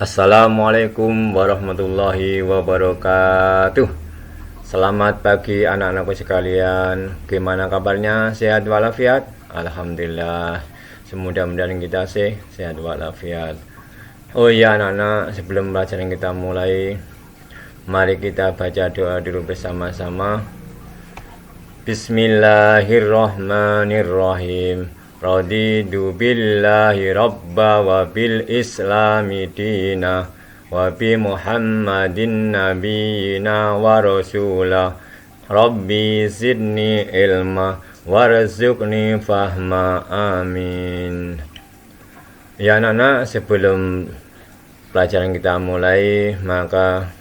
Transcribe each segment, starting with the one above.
Assalamualaikum warahmatullahi wabarakatuh. Selamat pagi anak-anakku sekalian. Gimana kabarnya? Sehat walafiat? Alhamdulillah. Semudah-mudahan kita sehat walafiat. Oh iya anak-anak, sebelum pelajaran kita mulai, mari kita baca doa dulu bersama-sama. Bismillahirrahmanirrahim. Raditu billahi rabba wa bil islami dina wa bi muhammadin nabiyina wa rasulah. Rabbi zidni ilma warzuqni fahma, amin. Ya anak-anak, sebelum pelajaran kita mulai, maka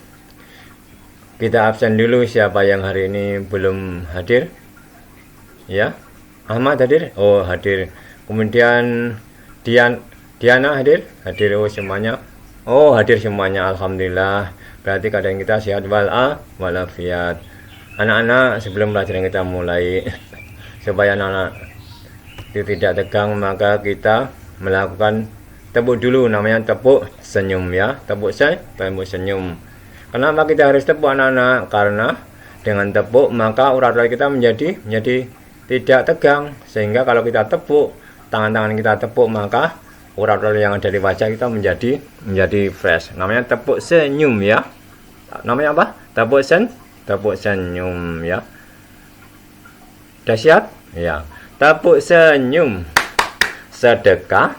kita absen dulu. Siapa yang hari ini belum hadir? Ya, Ahmad hadir? Oh, hadir. Kemudian Diana hadir? Hadir. Oh, semuanya. Oh, hadir semuanya. Alhamdulillah. Berarti keadaan kita sehat walafiat. Anak-anak, sebelum pelajaran kita mulai, supaya anak-anak itu tidak tegang, maka kita melakukan tepuk dulu, namanya tepuk senyum ya. Tepuk senyum. Kenapa kita harus tepuk anak-anak? Karena dengan tepuk maka urat-urat kita menjadi tidak tegang, sehingga kalau kita tepuk, tangan-tangan kita tepuk, maka urat-urat yang ada di wajah kita menjadi fresh. Namanya tepuk senyum ya. Namanya apa? Tepuk senyum ya. Sudah siap? Ya. Tepuk senyum. Sedekah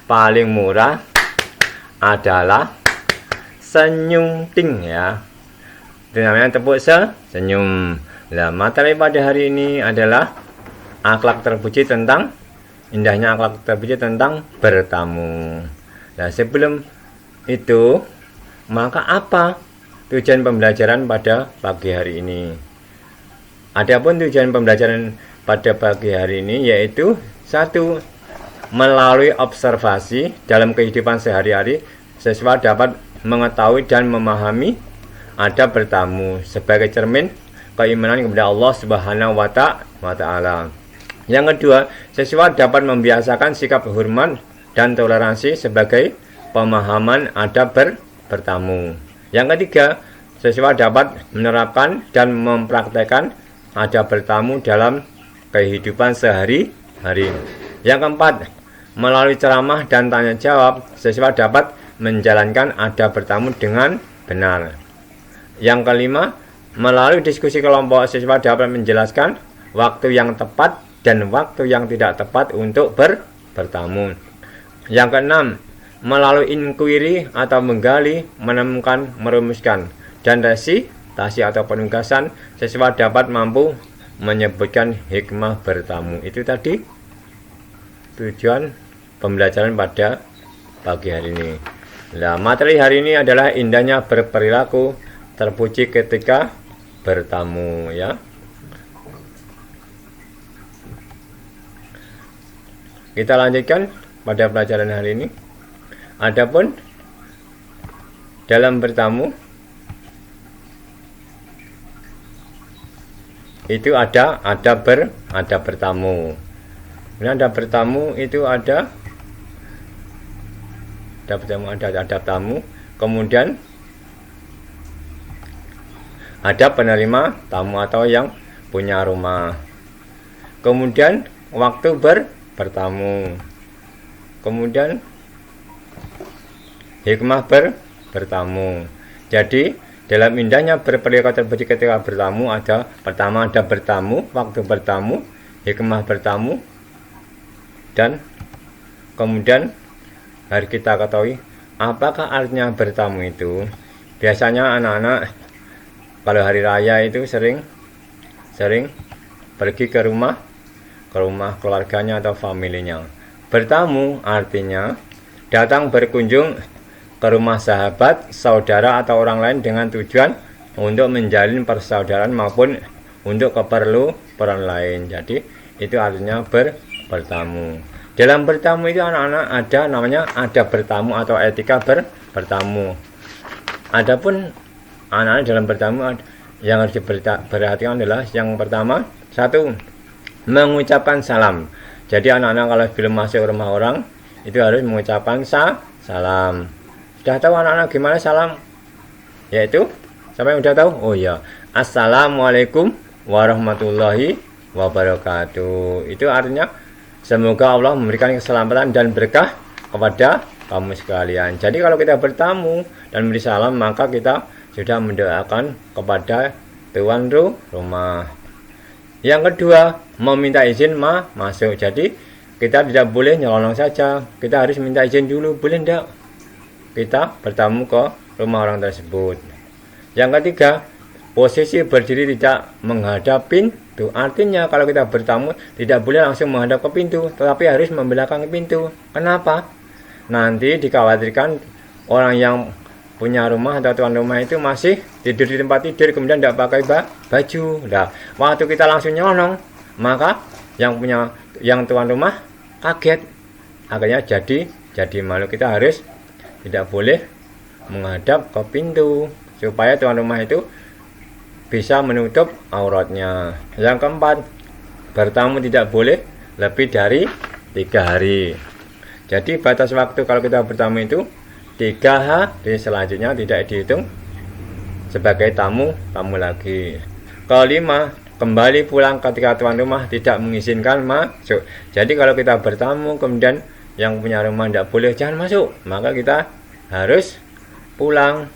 paling murah adalah senyum ting ya. Itu namanya tepuk senyum. Nah, materi pada hari ini adalah indahnya akhlak terpuji tentang bertamu. Nah, sebelum itu, maka apa tujuan pembelajaran pada pagi hari ini? Adapun tujuan pembelajaran pada pagi hari ini yaitu satu, melalui observasi dalam kehidupan sehari-hari siswa dapat mengetahui dan memahami adab bertamu sebagai cermin keimanan kepada Allah Subhanahu wa Ta'ala. Yang kedua, siswa dapat membiasakan sikap hormat dan toleransi sebagai pemahaman adab bertamu. Yang ketiga, siswa dapat menerapkan dan mempraktekkan adab bertamu dalam kehidupan sehari-hari. Yang keempat, melalui ceramah dan tanya jawab, siswa dapat menjalankan adab bertamu dengan benar. Yang kelima, melalui diskusi kelompok, siswa dapat menjelaskan waktu yang tepat dan waktu yang tidak tepat untuk bertamu. Yang keenam, melalui inquiry atau menggali, menemukan, merumuskan, dan resitasi atau penugasan, siswa dapat mampu menyebutkan hikmah bertamu. Itu tadi tujuan pembelajaran pada pagi hari ini. Nah, materi hari ini adalah indahnya berperilaku terpuji ketika bertamu ya. Kita lanjutkan pada pelajaran hari ini. Adapun dalam bertamu itu ada bertamu. Ini ada bertamu itu ada tamu, kemudian ada penerima tamu atau yang punya rumah. Kemudian waktu bertamu. Kemudian hikmah bertamu. Jadi dalam indahnya berperilaku terpuji ketika bertamu pertama ada bertamu, waktu bertamu, hikmah bertamu, dan kemudian harus kita ketahui apakah artinya bertamu itu. Biasanya anak-anak kalau hari raya itu sering pergi ke rumah keluarganya atau familinya. Bertamu artinya datang berkunjung ke rumah sahabat, saudara atau orang lain dengan tujuan untuk menjalin persaudaraan maupun untuk keperluan lain. Jadi itu artinya bertamu. Dalam bertamu itu anak-anak ada bertamu atau etika bertamu. Adapun anak-anak dalam bertamu yang harus diperhatikan adalah yang pertama, satu, mengucapkan salam. Jadi anak-anak kalau belum masuk rumah orang itu harus mengucapkan salam. Sudah tahu anak-anak gimana salam? Yaitu, siapa yang sudah tahu? Oh iya, Assalamualaikum warahmatullahi wabarakatuh. Itu artinya semoga Allah memberikan keselamatan dan berkah kepada kamu sekalian. Jadi kalau kita bertamu dan memberi salam, maka kita sudah mendoakan kepada tuan rumah. Yang kedua, meminta izin masuk. Jadi kita tidak boleh nyelonong saja, kita harus minta izin dulu. Boleh tidak kita bertamu ke rumah orang tersebut? Yang ketiga, posisi berdiri tidak menghadap pintu. Artinya kalau kita bertamu tidak boleh langsung menghadap ke pintu, tetapi harus membelakangi pintu. Kenapa? Nanti dikhawatirkan orang yang punya rumah atau tuan rumah itu masih tidur di tempat tidur, kemudian tidak pakai baju. Nah, waktu kita langsung nyelonong, maka yang tuan rumah kaget, akhirnya jadi malu. Kita harus tidak boleh menghadap ke pintu supaya tuan rumah itu bisa menutup auratnya. Yang keempat, bertamu tidak boleh lebih dari 3 hari. Jadi batas waktu kalau kita bertamu itu 3 hari, selanjutnya tidak dihitung sebagai tamu lagi. Kelima, kembali pulang ketika tuan rumah tidak mengizinkan masuk. Jadi kalau kita bertamu kemudian yang punya rumah tidak boleh jangan masuk, maka kita harus pulang.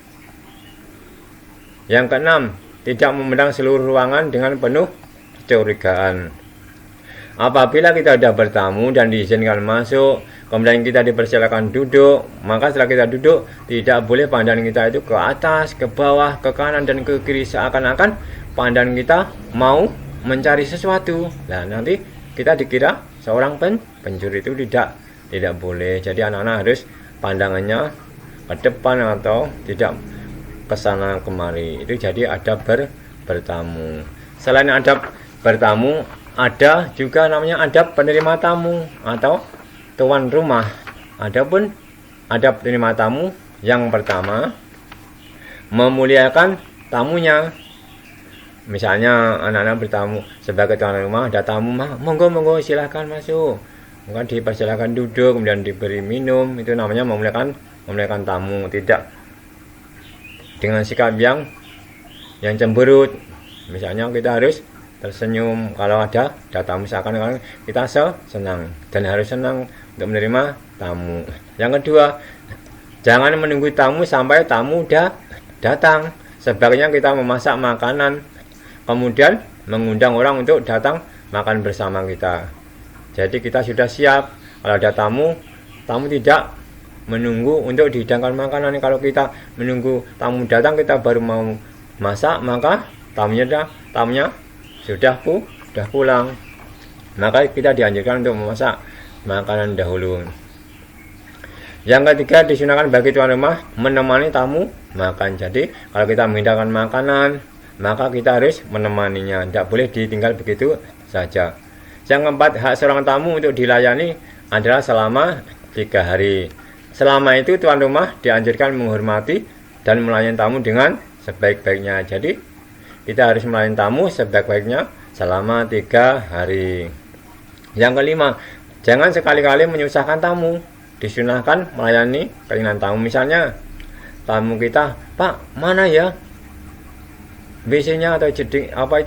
Yang keenam, tidak memandang seluruh ruangan dengan penuh kecurigaan. Apabila kita sudah bertamu dan diizinkan masuk, kemudian kita dipersilakan duduk, maka setelah kita duduk, tidak boleh pandangan kita itu ke atas, ke bawah, ke kanan, dan ke kiri, seakan-akan pandangan kita mau mencari sesuatu. Nah, nanti kita dikira seorang pencuri. Itu tidak boleh. Jadi anak-anak harus pandangannya ke depan atau tidak ke sana kemari. Itu jadi adab bertamu. Selain adab bertamu, ada juga namanya adab penerima tamu atau tuan rumah. Adapun adab penerima tamu, yang pertama, memuliakan tamunya. Misalnya anak-anak bertamu sebagai tuan rumah, ada tamu, monggo silahkan masuk. Maka dipersilakan duduk, kemudian diberi minum. Itu namanya memuliakan tamu, tidak dengan sikap yang cemberut. Misalnya kita harus tersenyum kalau ada tamu, seakan-akan kita senang dan harus senang untuk menerima tamu. Yang kedua, jangan menunggu tamu sampai tamu datang. Sebaiknya kita memasak makanan, kemudian mengundang orang untuk datang makan bersama kita. Jadi kita sudah siap. Kalau ada tamu tidak menunggu untuk dihidangkan makanan. Kalau kita menunggu tamu datang, kita baru mau masak, maka tamunya sudah pulang. Maka kita dianjurkan untuk memasak makanan dahulu. Yang ketiga, disunahkan bagi tuan rumah menemani tamu makan. Jadi kalau kita menghidangkan makanan, maka kita harus menemaninya, tidak boleh ditinggal begitu saja. Yang keempat, hak seorang tamu untuk dilayani adalah selama 3 hari. Selama itu tuan rumah dianjurkan menghormati dan melayani tamu dengan sebaik-baiknya. Jadi kita harus melayani tamu sebaik-baiknya selama 3 hari. Yang kelima, jangan sekali-kali menyusahkan tamu. Disunahkan melayani keinginan tamu. Misalnya tamu kita, Pak, mana ya WC-nya atau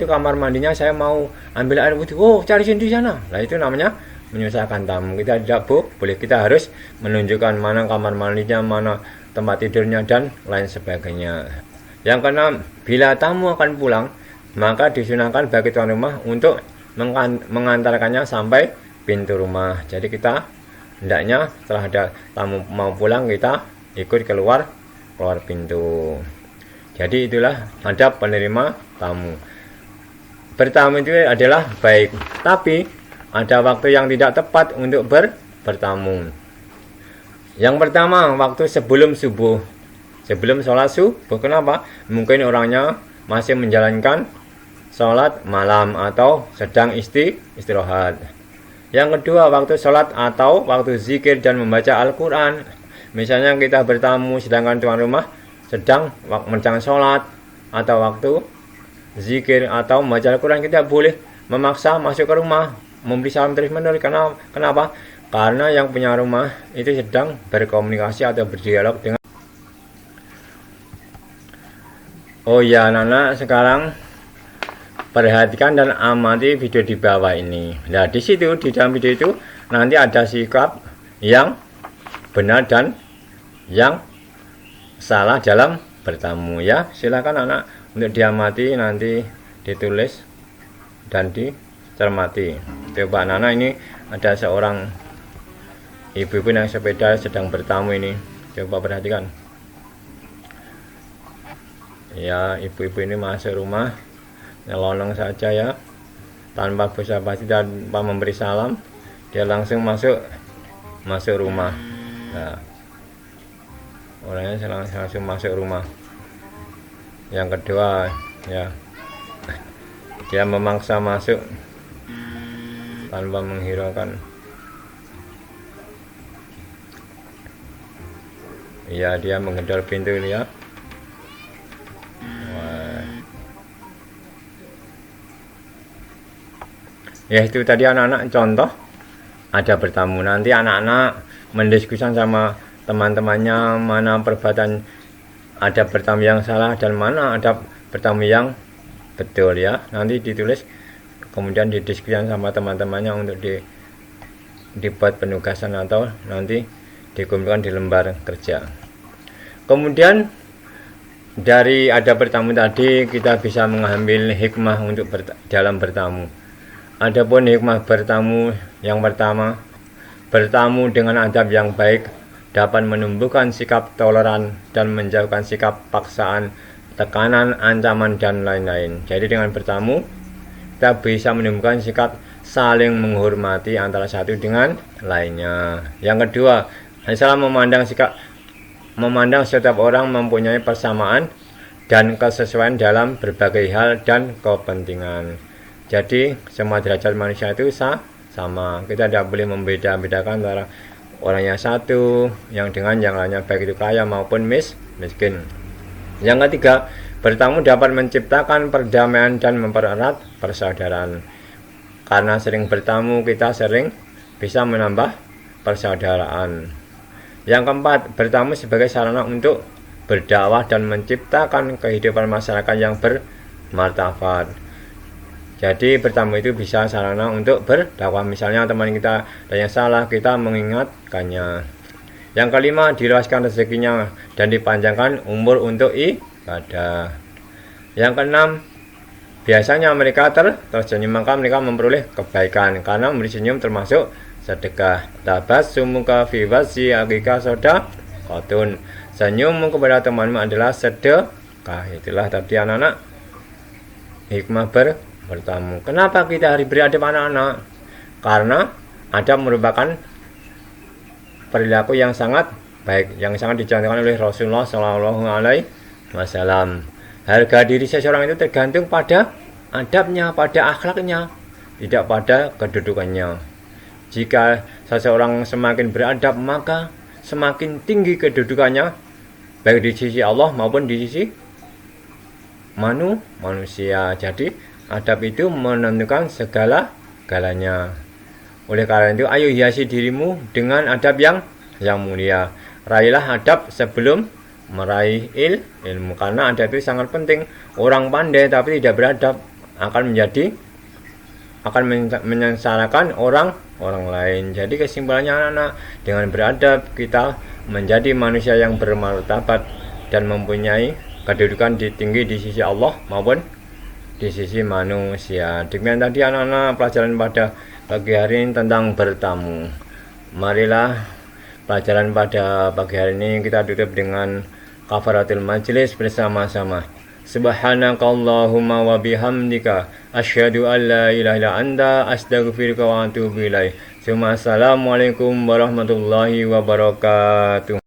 kamar mandinya, saya mau ambil air putih. Oh, cari di sana. Nah, itu namanya menyusahkan tamu. Kita tidak boleh. Kita harus menunjukkan mana kamar mandinya, mana tempat tidurnya, dan lain sebagainya. Yang keenam, bila tamu akan pulang, maka disunahkan bagi tuan rumah untuk mengantarkannya sampai pintu rumah. Jadi kita hendaknya setelah ada tamu mau pulang, kita ikut keluar pintu. Jadi itulah adab penerima tamu. Bertamu itu adalah baik, tapi ada waktu yang tidak tepat untuk bertamu. Yang pertama, waktu sebelum subuh, sebelum sholat subuh. Kenapa? Mungkin orangnya masih menjalankan sholat malam atau sedang istirahat. Yang kedua, waktu sholat atau waktu zikir dan membaca Al-Quran. Misalnya kita bertamu sedangkan tuan rumah sedang menjalankan sholat atau waktu zikir atau membaca Al-Quran, kita boleh memaksa masuk ke rumah, memberi salam terus-menerus. Kenapa? Karena yang punya rumah itu sedang berkomunikasi atau berdialog Oh ya anak-anak, sekarang perhatikan dan amati video di bawah ini. Nah, di situ di dalam video itu nanti ada sikap yang benar dan yang salah dalam bertamu ya. Silakan anak untuk diamati, nanti ditulis dan dicermati. Coba anak-anak, ini ada seorang ibu-ibu yang sepeda sedang bertamu ini. Coba perhatikan. Ya, ibu-ibu ini masuk rumah nyelonong saja ya, tanpa basa-basi, tanpa memberi salam, dia langsung masuk rumah. Nah, orangnya langsung masuk rumah. Yang kedua ya, dia memaksa masuk tanpa menghiraukan. Ya, dia menggedor pintu ya. Ya, itu tadi anak-anak contoh ada bertamu. Nanti anak-anak mendiskusikan sama teman-temannya mana perbuatan ada bertamu yang salah dan mana ada bertamu yang betul ya. Nanti ditulis, kemudian didiskusikan sama teman-temannya untuk dibuat penugasan atau nanti dikumpulkan di lembar kerja. Kemudian dari ada bertamu tadi kita bisa mengambil hikmah untuk dalam bertamu. Adapun hikmah bertamu yang pertama, bertamu dengan adab yang baik dapat menumbuhkan sikap toleran dan menjauhkan sikap paksaan, tekanan, ancaman, dan lain-lain. Jadi dengan bertamu kita bisa menumbuhkan sikap saling menghormati antara satu dengan lainnya. Yang kedua, salah memandang setiap orang mempunyai persamaan dan kesesuaian dalam berbagai hal dan kepentingan. Jadi semua derajat manusia itu sama. Kita tidak boleh membeda-bedakan antara orang yang satu yang dengan yang lainnya, baik itu kaya maupun miskin. Yang ketiga, bertamu dapat menciptakan perdamaian dan mempererat persaudaraan. Karena sering bertamu, kita sering bisa menambah persaudaraan. Yang keempat, bertamu sebagai sarana untuk berdakwah dan menciptakan kehidupan masyarakat yang bermartabat. Jadi bertamu itu bisa sarana untuk berdakwah. Misalnya teman kita ada yang salah, kita mengingatkannya. Yang kelima, diluaskan rezekinya dan dipanjangkan umur untuk ibadah. Yang keenam, biasanya mereka tersenyum, maka mereka memperoleh kebaikan karena memberi senyum termasuk sedekah. Tabassumuka fi wajhi akhika shadaqatun. Senyummu kepada temanmu adalah sedekah. Itulah tadi anak-anak hikmah bertamu. Kenapa kita harus beradab anak-anak? Karena adab merupakan perilaku yang sangat baik, yang sangat dicontohkan oleh Rasulullah Shallallahu Alaihi Wasallam. Harga diri seseorang itu tergantung pada adabnya, pada akhlaknya, tidak pada kedudukannya. Jika seseorang semakin beradab, maka semakin tinggi kedudukannya, baik di sisi Allah maupun di sisi manusia. Jadi adab itu menentukan segala-galanya. Oleh karena itu, ayo hiasi dirimu dengan adab yang mulia. Raihlah adab sebelum meraih ilmu, karena adab itu sangat penting. Orang pandai tapi tidak beradab akan menyengsarakan orang lain. Jadi kesimpulannya anak-anak, dengan beradab kita menjadi manusia yang bermartabat dan mempunyai kedudukan tinggi di sisi Allah maupun di sisi manusia. Demikian tadi anak-anak pelajaran pada pagi hari ini tentang bertamu. Marilah pelajaran pada pagi hari ini kita tutup dengan kafaratul majlis bersama-sama. Subhanakallahumma wa bihamdika asyhadu an la ilaha illa anta astaghfiruka wa atubu ilaik. Assalamualaikum warahmatullahi wabarakatuh.